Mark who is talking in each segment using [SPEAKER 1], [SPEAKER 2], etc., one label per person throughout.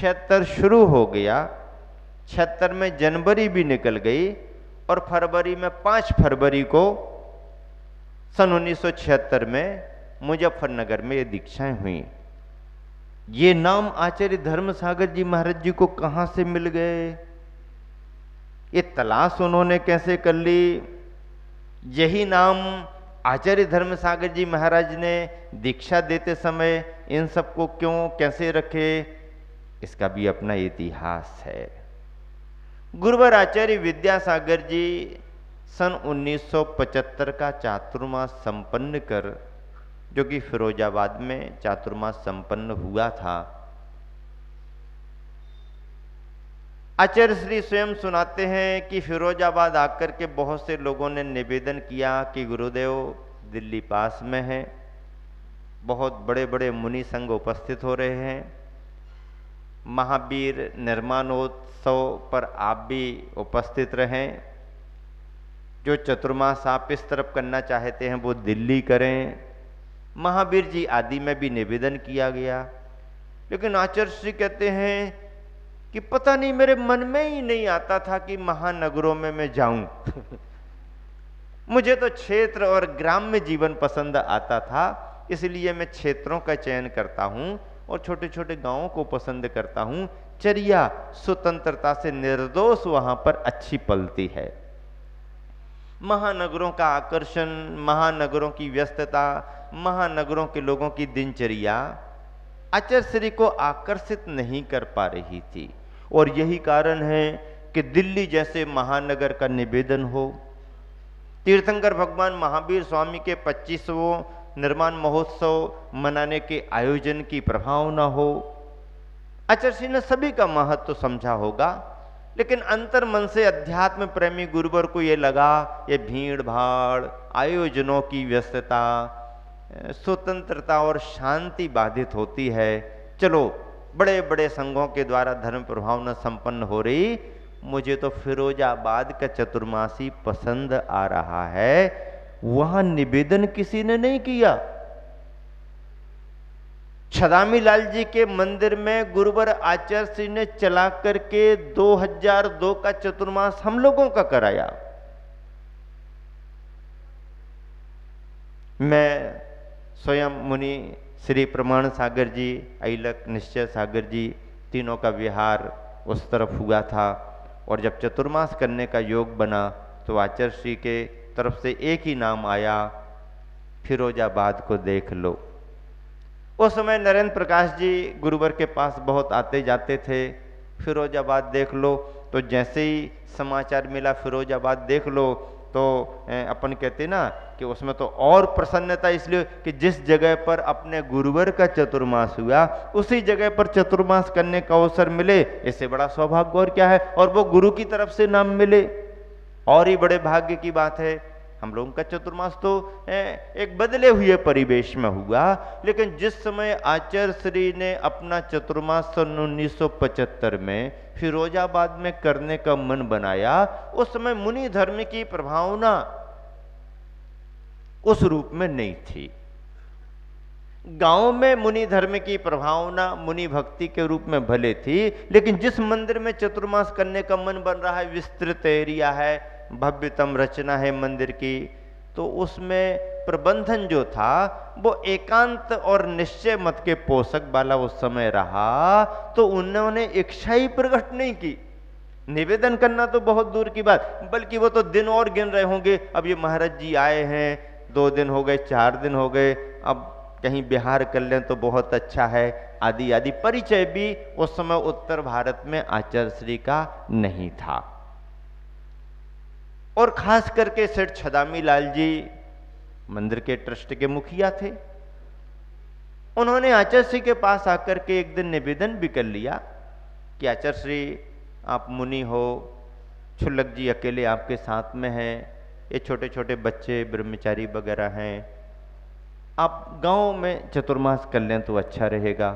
[SPEAKER 1] 76 शुरू हो गया, 76 में जनवरी भी निकल गई और फरवरी में 5 फरवरी को सन 1976 में मुजफ्फरनगर में ये दीक्षाएं हुई। ये नाम आचार्य धर्मसागर जी महाराज जी को कहां से मिल गए, ये तलाश उन्होंने कैसे कर ली, यही नाम आचार्य धर्मसागर जी महाराज ने दीक्षा देते समय इन सबको क्यों कैसे रखे, इसका भी अपना इतिहास है। गुरुवर आचार्य विद्यासागर जी सन 1975 का चातुर्मास संपन्न कर, जो कि फिरोजाबाद में चातुर्मास संपन्न हुआ था, आचार्य श्री स्वयं सुनाते हैं कि फिरोजाबाद आकर के बहुत से लोगों ने निवेदन किया कि गुरुदेव दिल्ली पास में है, बहुत बड़े बड़े मुनि संघ उपस्थित हो रहे हैं, महावीर निर्माणोत्सव पर आप भी उपस्थित रहें, जो चतुर्मास आप इस तरफ करना चाहते हैं वो दिल्ली करें। महावीर जी आदि में भी निवेदन किया गया, लेकिन आचार्य श्री कहते हैं कि पता नहीं मेरे मन में ही नहीं आता था कि महानगरों में मैं जाऊं मुझे तो क्षेत्र और ग्राम्य जीवन पसंद आता था, इसलिए मैं क्षेत्रों का चयन करता हूं और छोटे छोटे गांवों को पसंद करता हूं। चर्या स्वतंत्रता से निर्दोष वहां पर अच्छी पलती है। महानगरों का आकर्षण, महानगरों की व्यस्तता, महानगरों के लोगों की दिनचर्या आचार्य श्री को आकर्षित नहीं कर पा रही थी, और यही कारण है कि दिल्ली जैसे महानगर का निवेदन हो, तीर्थंकर भगवान महावीर स्वामी के 25वें निर्माण महोत्सव मनाने के आयोजन की प्रभावना हो। आचार्य श्री ने सभी का महत्व तो समझा होगा, लेकिन अंतर मन से अध्यात्म प्रेमी गुरुवर को ये लगा ये भीड़ भाड़, आयोजनों की व्यस्तता, स्वतंत्रता और शांति बाधित होती है। चलो बड़े बड़े संघों के द्वारा धर्म प्रभावना संपन्न हो रही, मुझे तो फिरोजाबाद का चतुर्मासी पसंद आ रहा है। वहां निवेदन किसी ने नहीं किया। छदामी लाल जी के मंदिर में गुरुवर आचार्य श्री ने चला करके 2002 का चतुर्मास हम लोगों का कराया। मैं स्वयं मुनि श्री प्रमाण सागर जी, ऐलक निश्चय सागर जी, तीनों का विहार उस तरफ हुआ था, और जब चतुर्मास करने का योग बना तो आचार्य श्री के तरफ से एक ही नाम आया, फिरोजाबाद को देख लो। उस समय नरेंद्र प्रकाश जी गुरुवर के पास बहुत आते जाते थे, फिरोजाबाद देख लो, तो जैसे ही समाचार मिला फिरोजाबाद देख लो तो अपन कहते ना कि उसमें तो और प्रसन्नता, इसलिए कि जिस जगह पर अपने गुरुवर का चतुर्मास हुआ उसी जगह पर चतुर्मास करने का अवसर मिले, इससे बड़ा सौभाग्य और क्या है, और वो गुरु की तरफ से नाम मिले, और ही बड़े भाग्य की बात है। हम लोगों का चतुर्मास तो एक बदले हुए परिवेश में हुआ, लेकिन जिस समय आचार्य श्री ने अपना चतुर्मास सन 1975 में फिरोजाबाद में करने का मन बनाया, उस समय मुनि धर्म की प्रभावना उस रूप में नहीं थी। गांव में मुनि धर्म की प्रभावना मुनि भक्ति के रूप में भले थी, लेकिन जिस मंदिर में चतुर्मास करने का मन बन रहा है, विस्तृत एरिया है, भव्यतम रचना है मंदिर की, तो उसमें प्रबंधन जो था वो एकांत और निश्चय मत के पोषक वाला उस समय रहा, तो उन्होंने इच्छा ही प्रकट नहीं की। निवेदन करना तो बहुत दूर की बात, बल्कि वो तो दिन और गिन रहे होंगे, अब ये महाराज जी आए हैं, 2 दिन हो गए, 4 दिन हो गए, अब कहीं बिहार कर लें तो बहुत अच्छा है, आदि आदि। परिचय भी उस समय उत्तर भारत में आचार्य श्री का नहीं था। और खास करके सेठ छदामी लाल जी मंदिर के ट्रस्ट के मुखिया थे, उन्होंने आचार्य श्री के पास आकर के एक दिन निवेदन भी कर लिया कि आचार्य श्री आप मुनि हो, छुल्लक जी अकेले आपके साथ में हैं, ये छोटे छोटे बच्चे ब्रह्मचारी वगैरह हैं, आप गांव में चतुर्मास कर लें तो अच्छा रहेगा।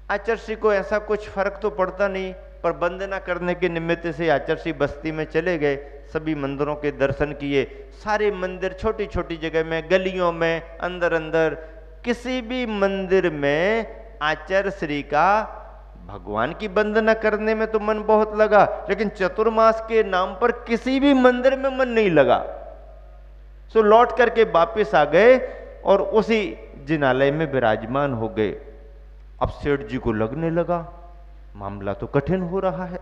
[SPEAKER 1] आचार्य श्री को ऐसा कुछ फर्क तो पड़ता नहीं, पर वंदना करने के निमित्त से आचार्य श्री बस्ती में चले गए, सभी मंदिरों के दर्शन किए। सारे मंदिर छोटी छोटी जगह में, गलियों में, अंदर अंदर, किसी भी मंदिर में आचार्य श्री का भगवान की वंदना करने में तो मन बहुत लगा, लेकिन चतुर्मास के नाम पर किसी भी मंदिर में मन नहीं लगा। सो लौट करके वापस आ गए और उसी जिनालय में विराजमान हो गए। अब सेठ जी को लगने लगा मामला तो कठिन हो रहा है,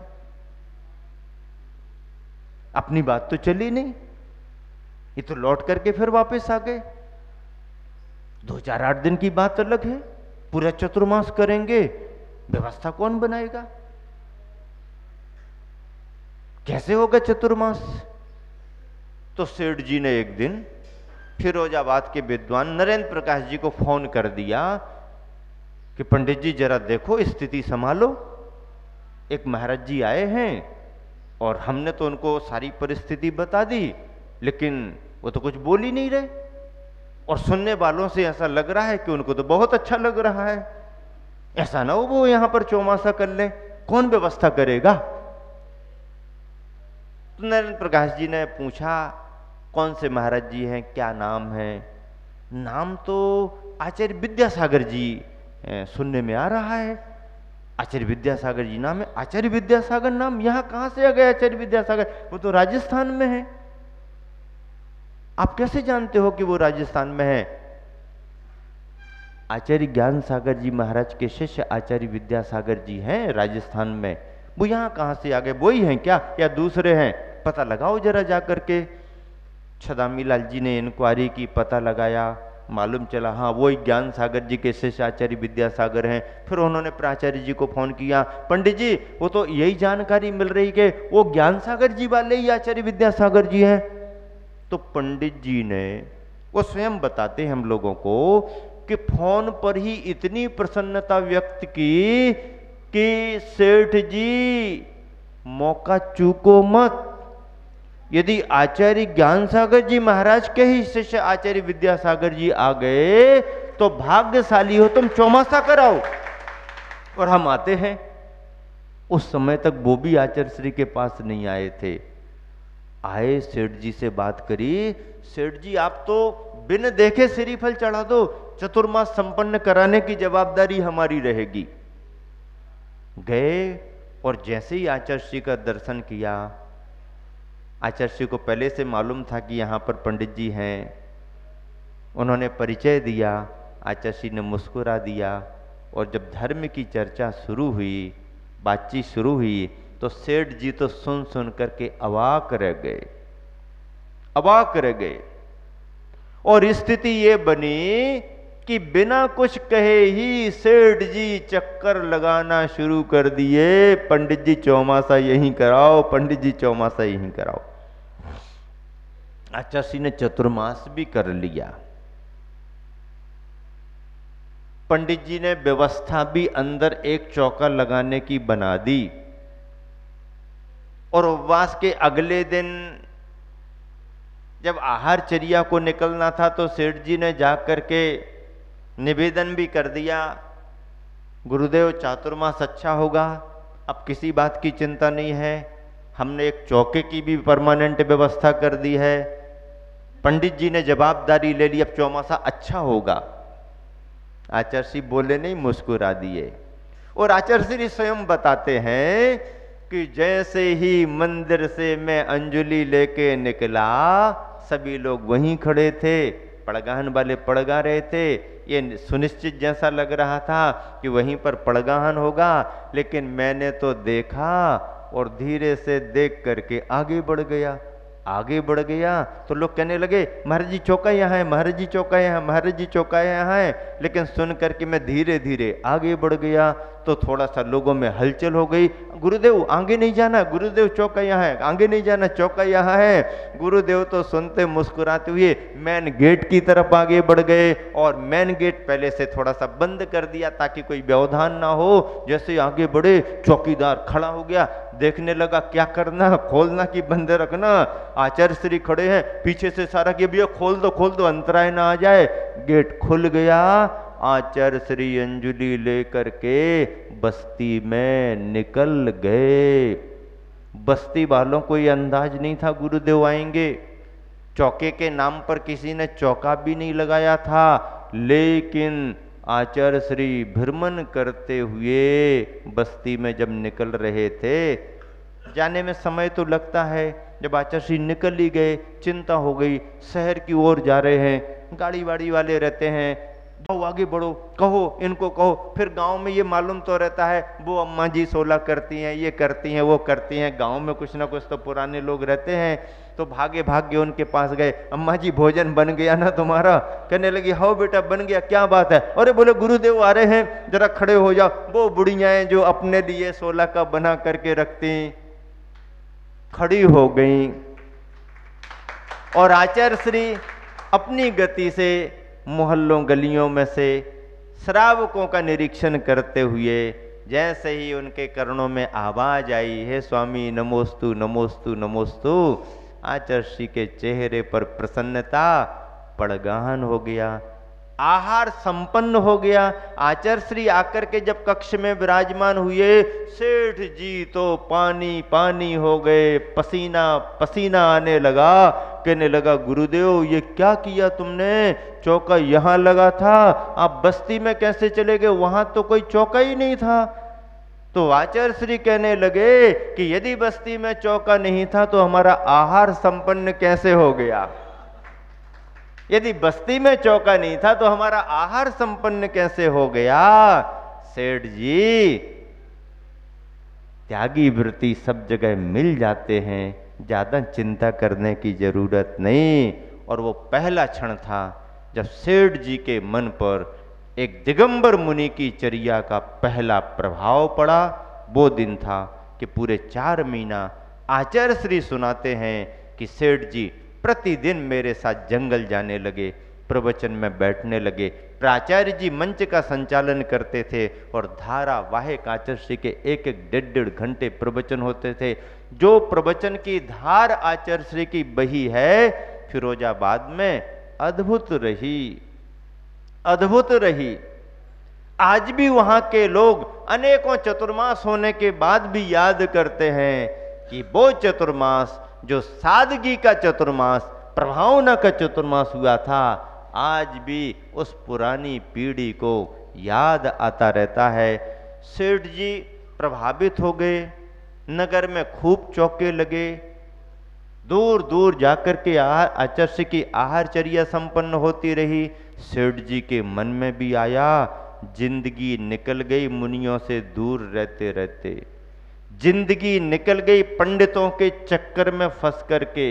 [SPEAKER 1] अपनी बात तो चली नहीं, ये तो लौट करके फिर वापस आ गए। 2-4-8 दिन की बात अलग है, पूरा चतुर्मास करेंगे, व्यवस्था कौन बनाएगा, कैसे होगा चतुर्मास। तो सेठ जी ने एक दिन फिरोजाबाद के विद्वान नरेंद्र प्रकाश जी को फोन कर दिया कि पंडित जी जरा देखो, स्थिति संभालो। एक महाराज जी आए हैं और हमने तो उनको सारी परिस्थिति बता दी, लेकिन वो तो कुछ बोल ही नहीं रहे, और सुनने वालों से ऐसा लग रहा है कि उनको तो बहुत अच्छा लग रहा है। ऐसा ना हो वो यहां पर चौमासा कर लें, कौन व्यवस्था करेगा। तो नरेंद्र प्रकाश जी ने पूछा कौन से महाराज जी हैं, क्या नाम है। नाम तो आचार्य विद्यासागर जी सुनने में आ रहा है। आचार्य विद्यासागर जी नाम है। आचार्य विद्यासागर नाम यहां कहां से आ गया आचार्य विद्यासागर, वो तो राजस्थान में है। आप कैसे जानते हो कि वो राजस्थान में है। आचार्य ज्ञान सागर जी महाराज के शिष्य आचार्य विद्यासागर जी हैं राजस्थान में। वो यहां कहां से आ गए, वो ही हैं क्या या दूसरे हैं, पता लगाओ जरा जाकर के। छदामी लाल जी ने इंक्वायरी की, पता लगाया, मालूम चला हाँ वो ज्ञान सागर जी के शिष्य आचार्य विद्यासागर हैं। फिर उन्होंने प्राचार्य जी को फोन किया, पंडित जी वो तो यही जानकारी मिल रही कि वो ज्ञान सागर जी वाले ही आचार्य विद्यासागर जी हैं। तो पंडित जी ने, वो स्वयं बताते हैं हम लोगों को कि फोन पर ही इतनी प्रसन्नता व्यक्त की कि सेठ जी मौका चूको मत, यदि आचार्य ज्ञान सागर जी महाराज के ही शिष्य आचार्य विद्यासागर जी आ गए तो भाग्यशाली हो तुम, चौमासा कराओ। और हम आते हैं। उस समय तक वो भी आचार्य श्री के पास नहीं आए थे। आए, सेठ जी से बात करी, सेठ जी आप तो बिन देखे श्रीफल चढ़ा दो, चतुर्मास संपन्न कराने की जवाबदारी हमारी रहेगी। गए और जैसे ही आचार्य श्री का दर्शन किया, आचार्य श्री को पहले से मालूम था कि यहाँ पर पंडित जी हैं। उन्होंने परिचय दिया, आचार्य श्री ने मुस्कुरा दिया, और जब धर्म की चर्चा शुरू हुई, बातचीत शुरू हुई, तो सेठ जी तो सुन सुन करके अवाक रह गए, अवाक रह गए। और स्थिति ये बनी कि बिना कुछ कहे ही सेठ जी चक्कर लगाना शुरू कर दिए, पंडित जी चौमासा यहीं कराओ, पंडित जी चौमासा यहीं कराओ। आचार्य श्री ने चतुर्मास भी कर लिया। पंडित जी ने व्यवस्था भी अंदर एक चौका लगाने की बना दी। और उपवास के अगले दिन जब आहार चर्या को निकलना था तो सेठ जी ने जाकर के निवेदन भी कर दिया, गुरुदेव चातुर्मास अच्छा होगा, अब किसी बात की चिंता नहीं है, हमने एक चौके की भी परमानेंट व्यवस्था कर दी है, पंडित जी ने जवाबदारी ले ली, अब चौमासा अच्छा होगा। आचार्य श्री बोले नहीं, मुस्कुरा दिए। और आचार्य श्री स्वयं बताते हैं कि जैसे ही मंदिर से मैं अंजलि लेके निकला, सभी लोग वहीं खड़े थे, पड़गाहन वाले पड़गा रहे थे। ये सुनिश्चित जैसा लग रहा था कि वहीं पर पड़गाहन होगा, लेकिन मैंने तो देखा और धीरे से देख करके आगे बढ़ गया। आगे बढ़ गया तो लोग कहने लगे महाराज जी चौका यहाँ है, महाराज जी चौका यहाँ, महाराज जी चौका यहाँ है। लेकिन सुन करके मैं धीरे धीरे आगे बढ़ गया तो थोड़ा सा लोगों में हलचल हो गई, गुरुदेव आगे नहीं जाना, गुरुदेव चौका यहाँ है, आगे नहीं जाना, चौका यहाँ है। गुरुदेव तो सुनते मुस्कुराते हुए मेन गेट की तरफ आगे बढ़ गए, और मेन गेट पहले से थोड़ा सा बंद कर दिया ताकि कोई व्यवधान ना हो। जैसे आगे बढ़े, चौकीदार खड़ा हो गया, देखने लगा क्या करना, खोलना कि बंद रखना। आचार्य श्री खड़े हैं, पीछे से सारा कि भैया खोल दो, अंतराय ना आ जाए। गेट खुल गया, आचार्य श्री अंजलि लेकर के बस्ती में निकल गए। बस्ती वालों को ये अंदाज नहीं था गुरुदेव आएंगे। चौके के नाम पर किसी ने चौका भी नहीं लगाया था, लेकिन आचार्य श्री भ्रमण करते हुए बस्ती में जब निकल रहे थे, जाने में समय तो लगता है, जब आचार्य श्री निकल ही गए, चिंता हो गई, शहर की ओर जा रहे हैं, गाड़ी वाड़ी वाले रहते हैं, जाओ आगे बढ़ो, कहो इनको कहो, फिर गांव में ये मालूम तो रहता है वो अम्मा जी 16 करती हैं, ये करती हैं, वो करती हैं, गांव में कुछ ना कुछ तो पुराने लोग रहते हैं, तो भागे भागे उनके पास गए, अम्मा जी भोजन बन गया ना तुम्हारा? कहने लगी हाँ बेटा बन गया, क्या बात है? अरे बोले गुरुदेव आ रहे हैं, जरा खड़े हो जाओ। वो बुढ़ियाएं जो अपने लिए 16 का बना करके रखती खड़ी हो गई, और आचार्य श्री अपनी गति से मोहल्लों गलियों में से श्रावकों का निरीक्षण करते हुए, जैसे ही उनके कर्णों में आवाज आई, हे स्वामी नमोस्तु नमोस्तु नमोस्तु, आचार्य श्री के चेहरे पर प्रसन्नता पड़गान हो गया, आहार संपन्न हो गया। आचार्य श्री आकर के जब कक्ष में विराजमान हुए, सेठ जी तो पानी पानी हो गए, पसीना पसीना आने लगा। कहने लगा गुरुदेव ये क्या किया तुमने? चौका यहाँ लगा था, आप बस्ती में कैसे चले गए? वहां तो कोई चौका ही नहीं था। तो आचार्य श्री कहने लगे कि यदि बस्ती में चौका नहीं था तो हमारा आहार संपन्न कैसे हो गया? यदि बस्ती में चौका नहीं था तो हमारा आहार संपन्न कैसे हो गया? सेठ जी, त्यागी वृत्ति सब जगह मिल जाते हैं, ज्यादा चिंता करने की जरूरत नहीं। और वो पहला क्षण था जब सेठ जी के मन पर एक दिगंबर मुनि की चर्या का पहला प्रभाव पड़ा। वो दिन था कि पूरे 4 महीना आचार्य श्री सुनाते हैं कि सेठ जी प्रतिदिन मेरे साथ जंगल जाने लगे, प्रवचन में बैठने लगे। प्राचार्य जी मंच का संचालन करते थे और धारावाहिक आचार्य श्री के 1-1 1.5 घंटे प्रवचन होते थे। जो प्रवचन की धार आचार्य श्री की बही है फिरोजाबाद में, अद्भुत रही, अद्भुत रही। आज भी वहां के लोग अनेकों चतुर्मास होने के बाद भी याद करते हैं कि वो चतुर्मास जो सादगी का चतुर्मास, प्रभावना का चतुर्मास हुआ था, आज भी उस पुरानी पीढ़ी को याद आता रहता है। सेठ जी प्रभावित हो गए, नगर में खूब चौके लगे, दूर दूर जाकर के आचार्य की आहारचर्या संपन्न होती रही। सेठ जी के मन में भी आया, जिंदगी निकल गई मुनियों से दूर रहते रहते, जिंदगी निकल गई पंडितों के चक्कर में फंस करके,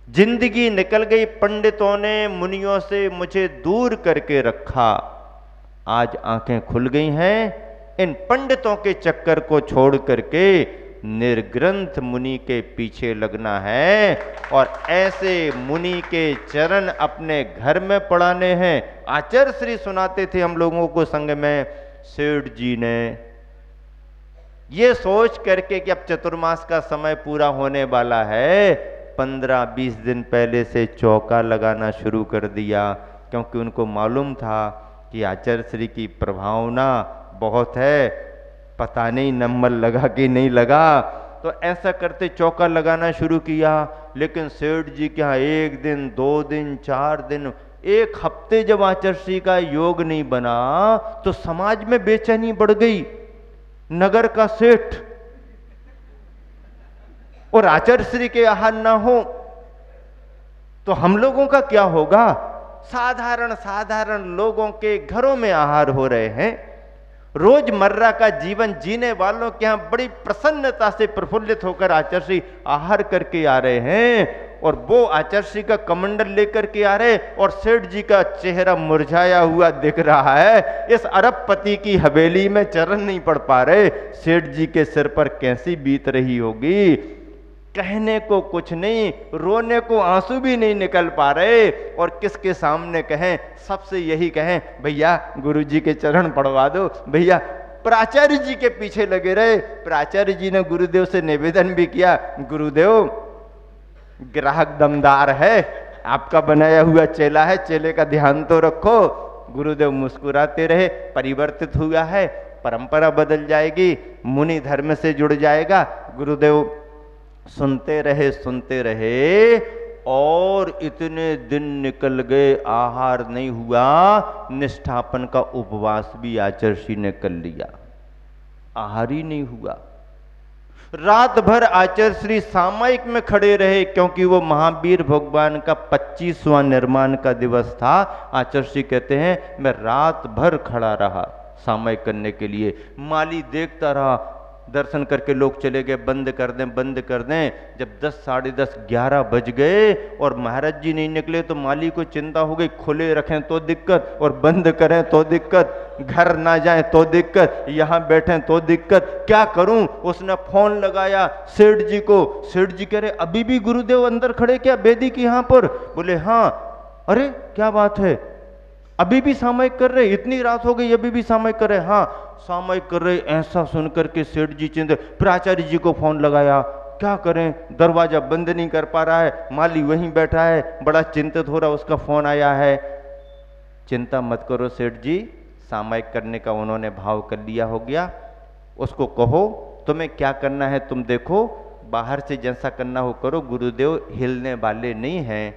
[SPEAKER 1] जिंदगी निकल गई पंडितों ने मुनियों से मुझे दूर करके रखा। आज आंखें खुल गई हैं, इन पंडितों के चक्कर को छोड़ करके निर्ग्रंथ मुनि के पीछे लगना है और ऐसे मुनि के चरण अपने घर में पढ़ाने हैं। आचार्य श्री सुनाते थे हम लोगों को संग में, सेठ जी ने ये सोच करके कि अब चतुर्मास का समय पूरा होने वाला है, 15-20 दिन पहले से चौका लगाना शुरू कर दिया, क्योंकि उनको मालूम था कि आचार्य श्री की प्रभावना बहुत है, पता नहीं नंबर लगा कि नहीं लगा। तो ऐसा करते चौका लगाना शुरू किया। लेकिन सेठ जी क्या 1 दिन 2 दिन 4 दिन 1 हफ्ते जब आचार्य श्री का योग नहीं बना तो समाज में बेचैनी बढ़ गई। नगर का सेठ और आचार्य श्री के आहार ना हो तो हम लोगों का क्या होगा? साधारण साधारण लोगों के घरों में आहार हो रहे हैं। रोजमर्रा का जीवन जीने वालों के यहां बड़ी प्रसन्नता से प्रफुल्लित होकर आचार्य श्री आहार करके आ रहे हैं और वो आचार्य श्री का कमंडल लेकर के आ रहे और सेठ जी का चेहरा मुरझाया हुआ दिख रहा है। इस अरबपति की हवेली में चरण नहीं पड़ पा रहे, सेठ जी के सिर पर कैसी बीत रही होगी। कहने को कुछ नहीं, रोने को आंसू भी नहीं निकल पा रहे और किसके सामने कहें? सबसे यही कहें, भैया गुरुजी के चरण पड़वा दो, भैया। प्राचार्य जी के पीछे लगे रहे। प्राचार्य जी ने गुरुदेव से निवेदन भी किया, गुरुदेव ग्राहक दमदार है, आपका बनाया हुआ चेला है, चेले का ध्यान तो रखो। गुरुदेव मुस्कुराते रहे। परिवर्तित हुआ है, परंपरा बदल जाएगी, मुनि धर्म से जुड़ जाएगा। गुरुदेव सुनते रहे और इतने दिन निकल गए, आहार नहीं हुआ, निष्ठापन का उपवास भी आचर्षि ने कर लिया, आहार ही नहीं हुआ। रात भर आचर्षि सामयिक में खड़े रहे, क्योंकि वो महावीर भगवान का 25वां निर्माण का दिवस था। आचर्षि कहते हैं मैं रात भर खड़ा रहा सामयिक करने के लिए। माली देखता रहा, दर्शन करके लोग चले गए, बंद कर दें बंद कर दें। जब 10, साढ़े 10, 11 बज गए और महाराज जी नहीं निकले तो माली को चिंता हो गई, खुले रखें तो दिक्कत और बंद करें तो दिक्कत, घर ना जाएं तो दिक्कत, यहाँ बैठें तो दिक्कत, क्या करूं। उसने फोन लगाया सेठ जी को। सेठ जी कह रहे अभी भी गुरुदेव अंदर खड़े क्या बेदी की यहाँ पर? बोले हाँ। अरे क्या बात है, अभी भी सामयिक कर रहे? इतनी रात हो गई अभी भी सामयिक कर रहे? हाँ सामयिक कर रहे। ऐसा सुनकर के सेठ जी चिंतित, प्राचार्य जी को फोन लगाया, क्या करें, दरवाजा बंद नहीं कर पा रहा है, माली वहीं बैठा है, बड़ा चिंतित हो रहा, उसका फोन आया है। चिंता मत करो सेठ जी, सामयिक करने का उन्होंने भाव कर लिया हो गया, उसको कहो तुम्हें क्या करना है तुम देखो, बाहर से जैसा करना हो करो, गुरुदेव हिलने वाले नहीं हैं।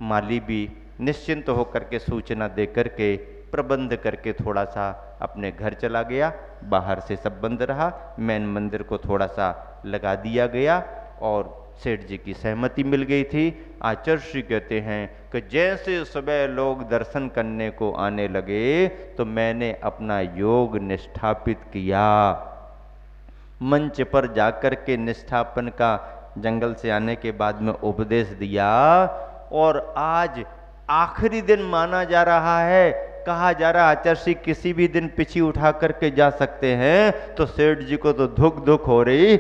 [SPEAKER 1] माली भी निश्चिंत होकर के सूचना दे करके प्रबंध करके थोड़ा सा अपने घर चला गया। बाहर से सब बंद रहा, मेन मंदिर को थोड़ा सा लगा दिया गया और सेठ जी की सहमति मिल गई थी। आचर्षि कहते हैं कि जैसे सुबह लोग दर्शन करने को आने लगे तो मैंने अपना योग निष्ठापित किया। मंच पर जाकर के निष्ठापन का जंगल से आने के बाद में उपदेश दिया और आज आखिरी दिन माना जा रहा है, कहा जा रहा आचर्षि किसी भी दिन पिछी उठा करके जा सकते हैं। तो सेठ जी को तो धुक हो रही,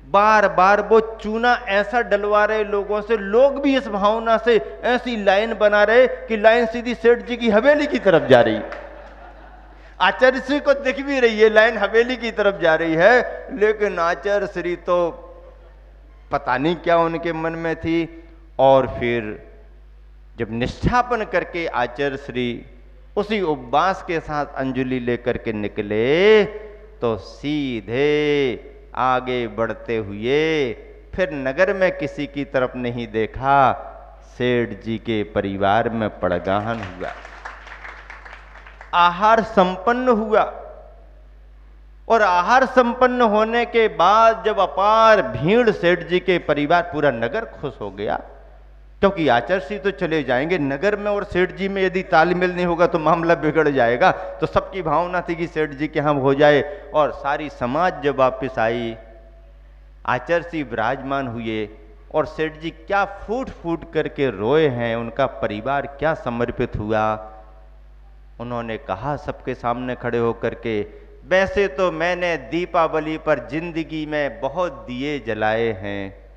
[SPEAKER 1] बार बार वो चूना ऐसा डलवा रहे लोगों से, लोग भी इस भावना से ऐसी लाइन बना रहे कि लाइन सीधी सेठ जी की हवेली की तरफ जा रही। आचार्य को दिख भी रही है लाइन हवेली की तरफ जा रही है, लेकिन आचार्य श्री तो पता नहीं क्या उनके मन में थी। और फिर जब निष्ठापन करके आचार्य श्री उसी उपवास के साथ अंजलि लेकर के निकले तो सीधे आगे बढ़ते हुए फिर नगर में किसी की तरफ नहीं देखा, सेठ जी के परिवार में पड़गाहन हुआ, आहार संपन्न हुआ। और आहार संपन्न होने के बाद जब अपार भीड़, सेठ जी के परिवार, पूरा नगर खुश हो गया, क्योंकि आचर्षि तो चले जाएंगे नगर में और सेठ जी में यदि तालमेल नहीं होगा तो मामला बिगड़ जाएगा। तो सबकी भावना थी कि सेठ जी के हम हो जाए। और सारी समाज जब वापिस आई, आचर्षि विराजमान हुए और सेठ जी क्या फूट फूट करके रोए हैं, उनका परिवार क्या समर्पित हुआ। उन्होंने कहा सबके सामने खड़े होकर के, वैसे तो मैंने दीपावली पर जिंदगी में बहुत दिए जलाए हैं,